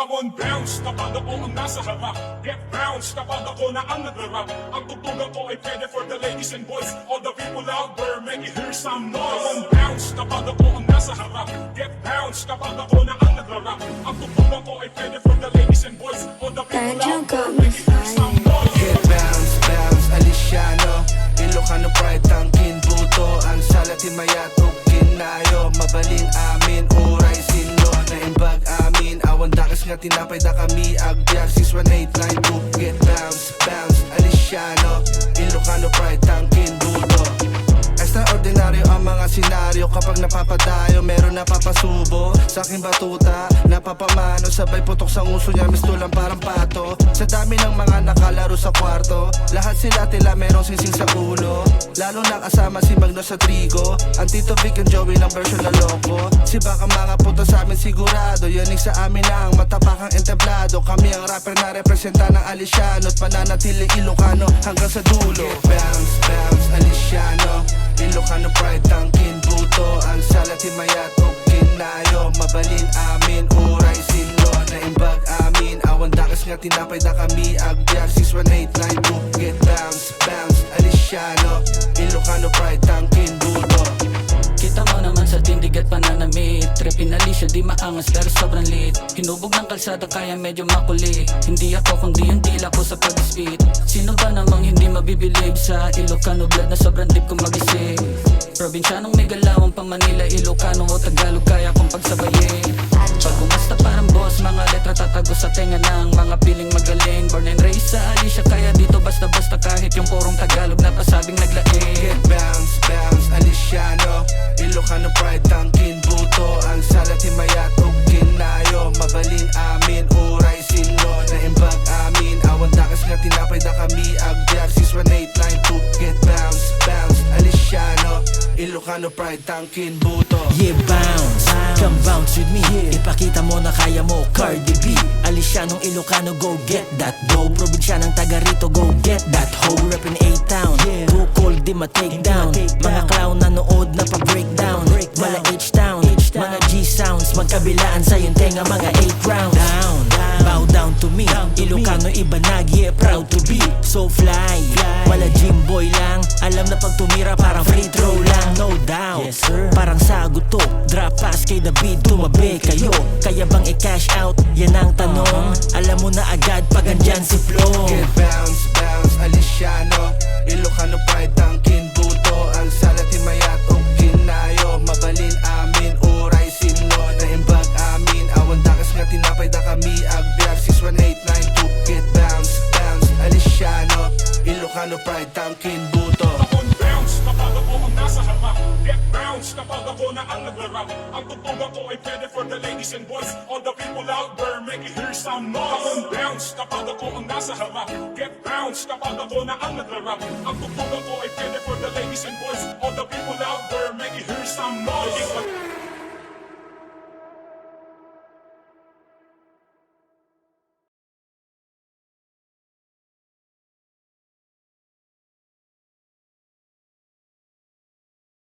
Come on, bounce kapag ako ang nasa harap. Get bounce kapag ako na ang nagrarap. Ang tugtugan ko ay pwede for the ladies and boys. All the people out there, make it hear some noise. Come on, bounce kapag ako ang nasa harap. Get bounce kapag ako na ang nagrarap. Ang tugtugan ko ay pwede for the ladies and boys. All the people out there, make it hear some noise. Get bounce, bounce, Aliciano Ilocano pride, tangkin, buto Ang salat, himayat, ug kinayo Mabalin amin, uray, sino Naimbag amin, awan dakas nga tinapay da kami Agbyag 61892 Get bounce, bounce, Aliciano Ilocano pride, tangkin, buto Extraordinaryo ang mga senaryo Kapag napapadayo, meron napapasubo Sa aking batuta, napapamano Sabay putok sa nguso niya, mistulang parang pato Sa dami ng mga nakalaro sa kwarto Lahat sila tila merong singsing sa ulo Lalo na kasama si Magno sa trigo Ang Tito Vic and Joey ng version na loko Si baka mga puto sa amin sigurado Yanig sa amin na ang matapakang entablado Kami ang rapper na representa ng Aliciano At mananatiling Ilocano hanggang sa dulo Bounce, bounce, Aliciano Ilocano pride, tangkin, buto Ang salat, himayat, ug kinayo Mabalin amin, uray, sino Naimbag amin, awan dakas nga tinapay da kami Agbyag 61892 Get bounce, bounce, Aliciano Ilocano pride, tangkin, buto Kita mo naman sa tindig at pananamit Trepin na lisya, di maangas pero sobrang lit Hinubog ng kalsada kaya medyo makulit Hindi ako kundi yung dila ko sa pag-spit Sino ba namang hindi mabibilib sa Ilocano blood na sobrang deep kong mag-isip Probinsyanong may galawang pang Manila, Ilocano o Tagalog kaya kong pagsabayin Pag umasta parang boss, mga letra tatago sa tenga ng mga piling magaling Born and raised sa Alicia kaya dito basta-basta kahit yung purong Tagalog na pasabing naglaing Get bounce, bounce, Aliciano Ilocano pride, tangkin, buto Ang salat, himayat, ug kinayo Mabalin amin, uray, sino Naimbag amin, awan dakas nga tinapay da kami Agbyag 61892 Get bounce, bounce, Aliciano Ilocano pride, tangkin, buto Yeah, bounce, come bounce with me Ipakita mo na kaya mo, Cardi B Alicianong Ilocano, go get that dough Probinsyanang taga rito, go get that hoe Reppin' A-Town, too cold, di ma-take down Mga clown nanood na pa-breakdown Mala H-Town, mga G-sounds Magkabilaan sa yung tenga, mga 8 rounds Down, bow down to me Ilocano ibanag, yeah, proud to be So fly, wala gym boy lang Alam na pag tumira parang free throw lang No doubt, parang sagot to Drop pass kay David, tumabi kayo Kaya bang i-cash out? Yan ang tanong Alam mo na agad pag andyan si Flo Get bounce, bounce, Aliciano Ilocano pride, tangkin, buto Ang salat, himayat, ug kinayo Mabalin amin, uray, sino Naimbag amin, awan dakas nga tinapay da kami Agbyag 61892 Get bounce, bounce, Aliciano Ilocano pride, tangkin, buto Come on, bounce kapag ako ang nasa harap. Get bounce kapag ako na ang nagrarap. Ang tugtugan ko ay pwede for the ladies and boys. All the people out there, make it hear some noise. Come on, bounce kapag ako ang nasa harap. Get bounce kapag ako na ang nagrarap. Ang tugtugan ko ay pwede for the ladies and boys. All the people out there, make it hear some noise.